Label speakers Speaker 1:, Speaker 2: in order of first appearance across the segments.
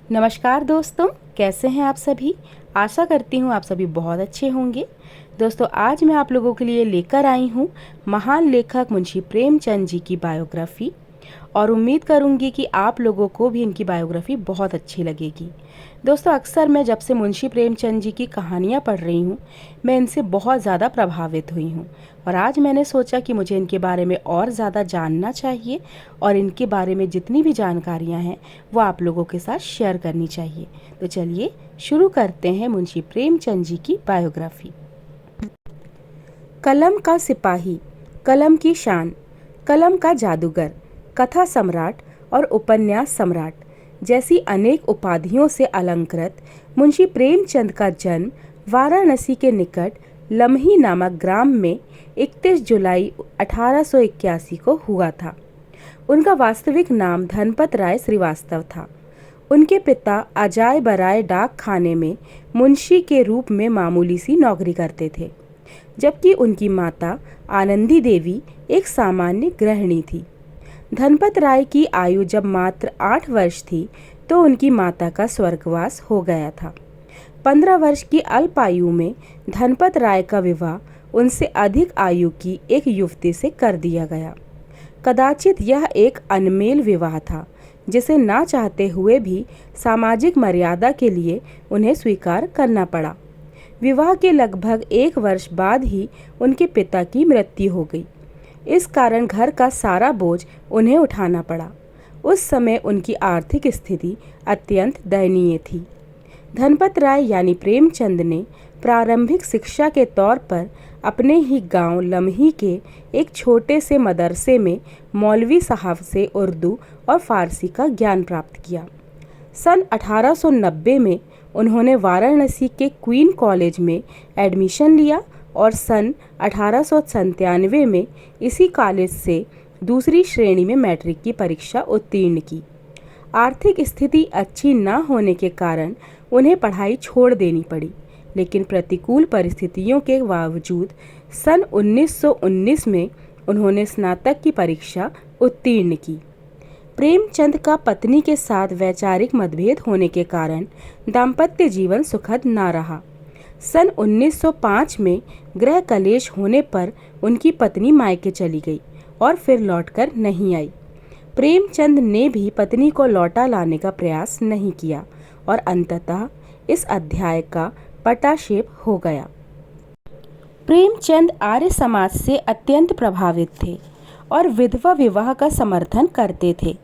Speaker 1: नमस्कार दोस्तों, कैसे हैं आप सभी। आशा करती हूँ आप सभी बहुत अच्छे होंगे। दोस्तों, आज मैं आप लोगों के लिए लेकर आई हूँ महान लेखक मुंशी प्रेमचंद जी की बायोग्राफी और उम्मीद करूँगी कि आप लोगों को भी इनकी बायोग्राफी बहुत अच्छी लगेगी। दोस्तों, अक्सर मैं जब से मुंशी प्रेमचंद जी की कहानियाँ पढ़ रही हूँ, मैं इनसे बहुत ज़्यादा प्रभावित हुई हूँ और आज मैंने सोचा कि मुझे इनके बारे में और ज़्यादा जानना चाहिए और इनके बारे में जितनी भी जानकारियाँ हैं वो आप लोगों के साथ शेयर करनी चाहिए। तो चलिए शुरू करते हैं मुंशी प्रेमचंद जी की बायोग्राफी। कलम का सिपाही, कलम की शान, कलम का जादूगर, कथा सम्राट और उपन्यास सम्राट जैसी अनेक उपाधियों से अलंकृत मुंशी प्रेमचंद का जन्म वाराणसी के निकट लम्ही नामक ग्राम में 31 जुलाई 1881 को हुआ था। उनका वास्तविक नाम धनपत राय श्रीवास्तव था। उनके पिता अजाय बराय डाक खाने में मुंशी के रूप में मामूली सी नौकरी करते थे, जबकि उनकी माता आनंदी देवी एक सामान्य गृहिणी थी। धनपत राय की आयु जब मात्र 8 वर्ष थी तो उनकी माता का स्वर्गवास हो गया था। 15 वर्ष की अल्पायु में धनपत राय का विवाह उनसे अधिक आयु की एक युवती से कर दिया गया। कदाचित यह एक अनमेल विवाह था जिसे ना चाहते हुए भी सामाजिक मर्यादा के लिए उन्हें स्वीकार करना पड़ा। विवाह के लगभग 1 वर्ष बाद ही उनके पिता की मृत्यु हो गई। इस कारण घर का सारा बोझ उन्हें उठाना पड़ा। उस समय उनकी आर्थिक स्थिति अत्यंत दयनीय थी। धनपत राय यानी प्रेमचंद ने प्रारंभिक शिक्षा के तौर पर अपने ही गांव लम्ही के एक छोटे से मदरसे में मौलवी साहब से उर्दू और फारसी का ज्ञान प्राप्त किया। सन 1890 में उन्होंने वाराणसी के क्वीन कॉलेज में एडमिशन लिया और सन 1897 में इसी कॉलेज से दूसरी श्रेणी में मैट्रिक की परीक्षा उत्तीर्ण की। आर्थिक स्थिति अच्छी न होने के कारण उन्हें पढ़ाई छोड़ देनी पड़ी, लेकिन प्रतिकूल परिस्थितियों के बावजूद सन 1919 में उन्होंने स्नातक की परीक्षा उत्तीर्ण की। प्रेमचंद का पत्नी के साथ वैचारिक मतभेद होने के कारण दाम्पत्य जीवन सुखद न रहा। सन 1905 में गृह कलेश होने पर उनकी पत्नी मायके चली गई और फिर लौटकर नहीं आई। प्रेमचंद ने भी पत्नी को लौटा लाने का प्रयास नहीं किया और अंततः इस अध्याय का पटाक्षेप हो गया। प्रेमचंद आर्य समाज से अत्यंत प्रभावित थे और विधवा विवाह का समर्थन करते थे।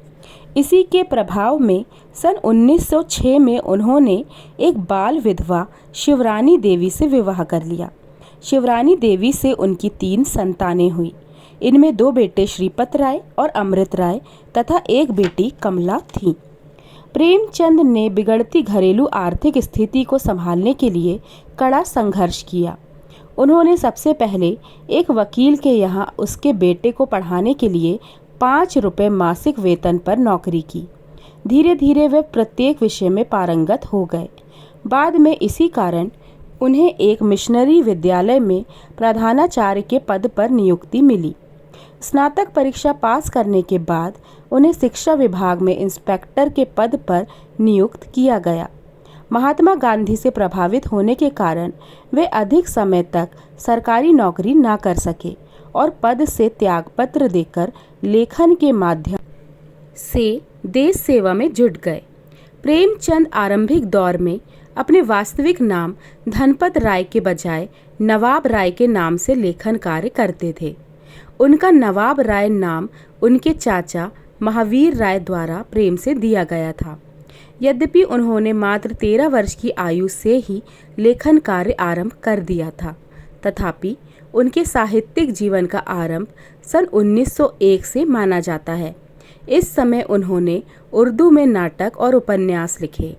Speaker 1: इसी के प्रभाव में सन 1906 में उन्होंने एक बाल विधवा शिवरानी देवी से विवाह कर लिया। शिवरानी देवी से उनकी 3 संतानें हुई। इनमें 2 बेटे श्रीपत राय और अमृत राय तथा एक बेटी कमला थी। प्रेमचंद ने बिगड़ती घरेलू आर्थिक स्थिति को संभालने के लिए कड़ा संघर्ष किया। उन्होंने सबसे पहले एक वकील के यहाँ उसके बेटे को पढ़ाने के लिए 5 रुपये मासिक वेतन पर नौकरी की। धीरे धीरे वे प्रत्येक विषय में पारंगत हो गए। बाद में इसी कारण उन्हें एक मिशनरी विद्यालय में प्रधानाचार्य के पद पर नियुक्ति मिली। स्नातक परीक्षा पास करने के बाद उन्हें शिक्षा विभाग में इंस्पेक्टर के पद पर नियुक्त किया गया। महात्मा गांधी से प्रभावित होने के कारण वे अधिक समय तक सरकारी नौकरी ना कर सके और पद से त्यागपत्र देकर लेखन के माध्यम से देश सेवा में जुट गए। प्रेमचंद आरंभिक दौर में अपने वास्तविक नाम धनपत राय के बजाय नवाब राय के नाम से लेखन कार्य करते थे। उनका नवाब राय नाम उनके चाचा महावीर राय द्वारा प्रेम से दिया गया था। यद्यपि उन्होंने मात्र 13 वर्ष की आयु से ही लेखन कार्य आरंभ कर दिया था, तथापि उनके साहित्यिक जीवन का आरंभ सन 1901 से माना जाता है। इस समय उन्होंने उर्दू में नाटक और उपन्यास लिखे।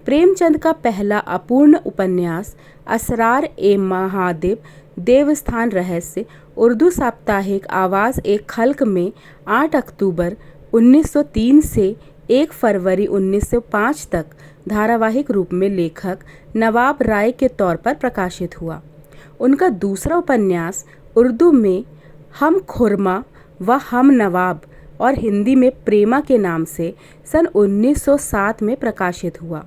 Speaker 1: प्रेमचंद का पहला अपूर्ण उपन्यास असरार ए महादेव देवस्थान रहस्य उर्दू साप्ताहिक आवाज़ एक खल्क में 8 अक्टूबर 1903 से 1 फरवरी 1905 तक धारावाहिक रूप में लेखक नवाब राय के तौर पर प्रकाशित हुआ। उनका दूसरा उपन्यास उर्दू में हम खुरमा व हम नवाब और हिंदी में प्रेमा के नाम से सन 1907 में प्रकाशित हुआ।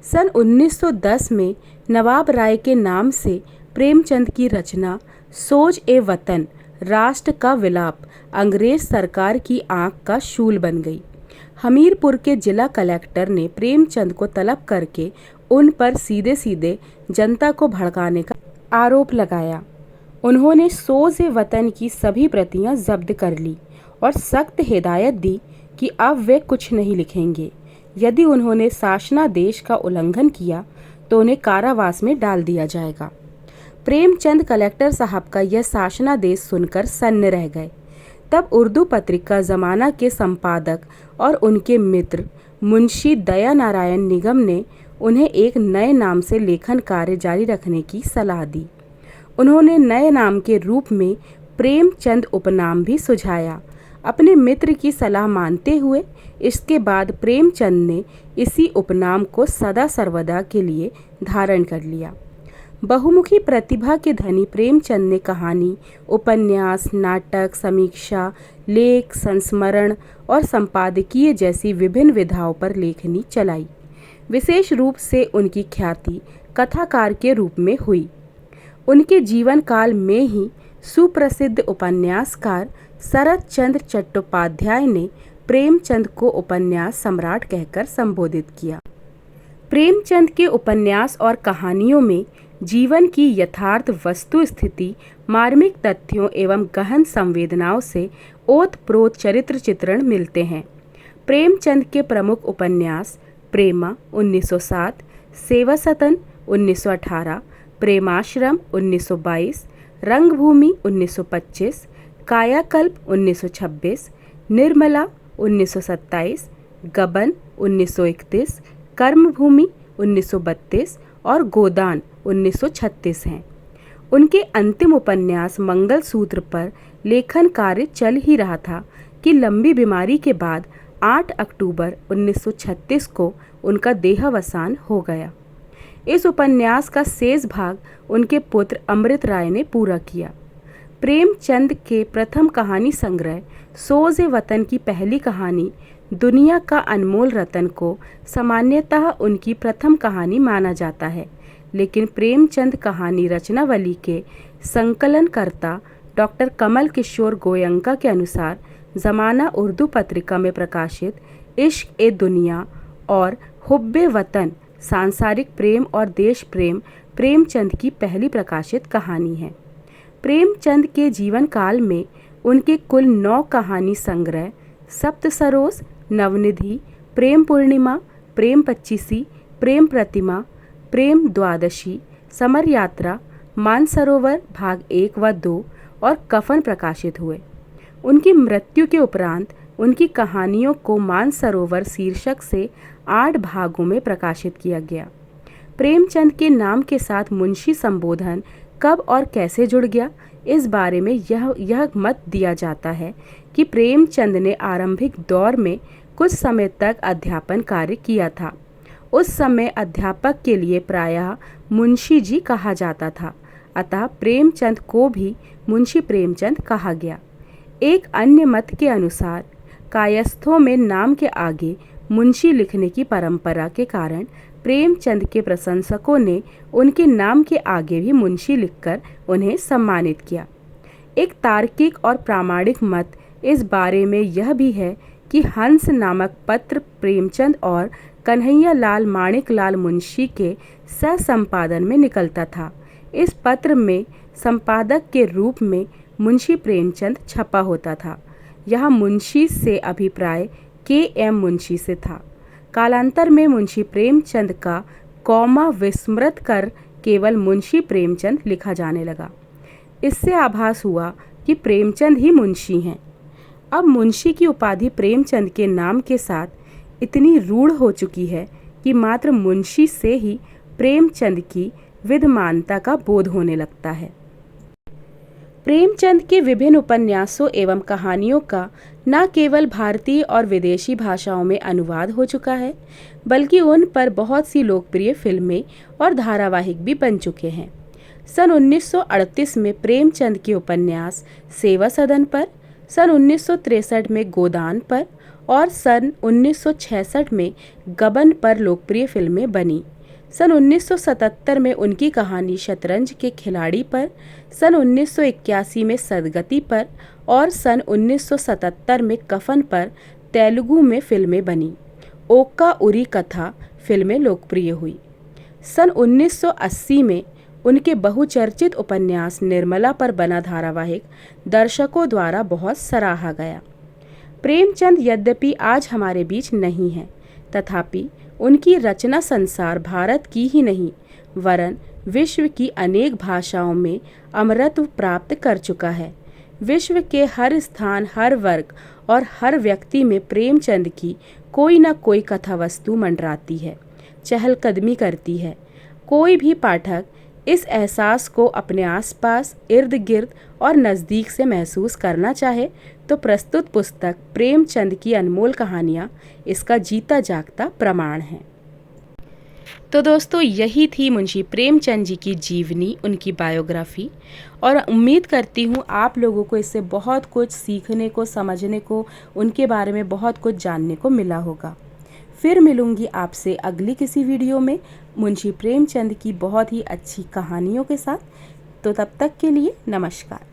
Speaker 1: सन 1910 में नवाब राय के नाम से प्रेमचंद की रचना सोज ए वतन राष्ट्र का विलाप अंग्रेज सरकार की आंख का शूल बन गई। हमीरपुर के जिला कलेक्टर ने प्रेमचंद को तलब करके उन पर सीधे सीधे जनता को भड़काने का आरोप लगाया। उन्होंने सोज ए वतन की सभी प्रतियां जब्त कर ली और सख्त हिदायत दी कि अब वे कुछ नहीं लिखेंगे। यदि उन्होंने शासनादेश का उल्लंघन किया तो उन्हें कारावास में डाल दिया जाएगा। प्रेमचंद कलेक्टर साहब का यह शासनादेश सुनकर सन्न रह गए। तब उर्दू पत्रिका ज़माना के संपादक और उनके मित्र मुंशी दया नारायण निगम ने उन्हें एक नए नाम से लेखन कार्य जारी रखने की सलाह दी। उन्होंने नए नाम के रूप में प्रेमचंद उपनाम भी सुझाया। अपने मित्र की सलाह मानते हुए इसके बाद प्रेमचंद ने इसी उपनाम को सदा सर्वदा के लिए धारण कर लिया। बहुमुखी प्रतिभा के धनी प्रेमचंद ने कहानी, उपन्यास, नाटक, समीक्षा, लेख, संस्मरण और संपादकीय जैसी विभिन्न विधाओं पर लेखनी चलाई। विशेष रूप से उनकी ख्याति कथाकार के रूप में हुई। उनके जीवन काल में ही सुप्रसिद्ध उपन्यासकार शरत चंद्र चट्टोपाध्याय ने प्रेमचंद को उपन्यास सम्राट कहकर संबोधित किया। प्रेमचंद के उपन्यास और कहानियों में जीवन की यथार्थ वस्तु स्थिति, मार्मिक तथ्यों एवं गहन संवेदनाओं से ओतप्रोत चरित्र चित्रण मिलते हैं। प्रेमचंद के प्रमुख उपन्यास प्रेमा 1907, सेवा सदन 1918, प्रेमाश्रम 1922, रंगभूमि 1925, कायाकल्प 1926, निर्मला 1927, गबन 1931, कर्मभूमि 1932 और गोदान 1936 हैं। उनके अंतिम उपन्यास मंगलसूत्र पर लेखन कार्य चल ही रहा था कि लंबी बीमारी के बाद 8 अक्टूबर 1936 को उनका देहावसान हो गया। इस उपन्यास का शेष भाग उनके पुत्र अमृत राय ने पूरा किया। प्रेमचंद के प्रथम कहानी संग्रह सोज ए वतन की पहली कहानी दुनिया का अनमोल रतन को सामान्यतः उनकी प्रथम कहानी माना जाता है, लेकिन प्रेमचंद कहानी रचनावली के संकलनकर्ता डॉक्टर कमल किशोर गोयंका के अनुसार ज़माना उर्दू पत्रिका में प्रकाशित इश्क ए दुनिया और हुब्बे वतन सांसारिक प्रेम और देश प्रेम प्रेमचंद की पहली प्रकाशित कहानी है। प्रेमचंद के जीवन काल में उनके कुल 9 कहानी संग्रह सप्तसरोज, नवनिधि, प्रेम पूर्णिमा, प्रेम पच्चीसी, प्रेम प्रतिमा, प्रेम द्वादशी, समर यात्रा, मानसरोवर भाग 1 व 2 और कफन प्रकाशित हुए। उनकी मृत्यु के उपरांत उनकी कहानियों को मानसरोवर शीर्षक से 8 भागों में प्रकाशित किया गया। प्रेमचंद के नाम के साथ मुंशी संबोधन कब और कैसे जुड़ गया, इस बारे में यह मत दिया जाता है कि प्रेमचंद ने आरंभिक दौर में कुछ समय तक अध्यापन कार्य किया था। उस समय अध्यापक के लिए प्रायः मुंशी जी कहा जाता था, अतः प्रेमचंद को भी मुंशी प्रेमचंद कहा गया। एक अन्य मत के अनुसार कायस्थों में नाम के आगे मुंशी लिखने की परंपरा के कारण प्रेमचंद के प्रशंसकों ने उनके नाम के आगे भी मुंशी लिखकर उन्हें सम्मानित किया। एक तार्किक और प्रामाणिक मत इस बारे में यह भी है कि हंस नामक पत्र प्रेमचंद और कन्हैया लाल माणिक लाल मुंशी के सहसंपादन में निकलता था। इस पत्र में संपादक के रूप में मुंशी प्रेमचंद छपा होता था। यह मुंशी से अभिप्राय के.एम. मुंशी से था। कालांतर में मुंशी प्रेमचंद का कौमा विस्मृत कर केवल मुंशी प्रेमचंद लिखा जाने लगा। इससे आभास हुआ कि प्रेमचंद ही मुंशी हैं। अब मुंशी की उपाधि प्रेमचंद के नाम के साथ इतनी रूढ़ हो चुकी है कि मात्र मुंशी से ही प्रेमचंद की विद्यमानता का बोध होने लगता है। प्रेमचंद के विभिन्न उपन्यासों एवं कहानियों का न केवल भारतीय और विदेशी भाषाओं में अनुवाद हो चुका है, बल्कि उन पर बहुत सी लोकप्रिय फिल्में और धारावाहिक भी बन चुके हैं। सन 1938 में प्रेमचंद के उपन्यास सेवा सदन पर, सन 1963 में गोदान पर और सन 1966 में गबन पर लोकप्रिय फिल्में बनी। सन 1977 में उनकी कहानी शतरंज के खिलाड़ी पर, सन 1981 में सदगति पर और सन 1977 में कफन पर तेलुगु में फिल्में बनी। ओक्का उरी कथा फिल्में लोकप्रिय हुई। सन 1980 में उनके बहुचर्चित उपन्यास निर्मला पर बना धारावाहिक दर्शकों द्वारा बहुत सराहा गया। प्रेमचंद यद्यपि आज हमारे बीच नहीं है, तथापि उनकी रचना संसार भारत की ही नहीं वरन विश्व की अनेक भाषाओं में अमरत्व प्राप्त कर चुका है। विश्व के हर स्थान, हर वर्ग और हर व्यक्ति में प्रेमचंद की कोई न कोई कथा वस्तु मंडराती है, चहलकदमी करती है। कोई भी पाठक इस एहसास को अपने आसपास, इर्द गिर्द और नज़दीक से महसूस करना चाहे तो प्रस्तुत पुस्तक प्रेमचंद की अनमोल कहानियाँ इसका जीता जागता प्रमाण है। तो दोस्तों, यही थी मुंशी प्रेमचंद जी की जीवनी, उनकी बायोग्राफी, और उम्मीद करती हूँ आप लोगों को इससे बहुत कुछ सीखने को, समझने को, उनके बारे में बहुत कुछ जानने को मिला होगा। फिर मिलूंगी आपसे अगली किसी वीडियो में मुंशी प्रेमचंद की बहुत ही अच्छी कहानियों के साथ। तो तब तक के लिए नमस्कार।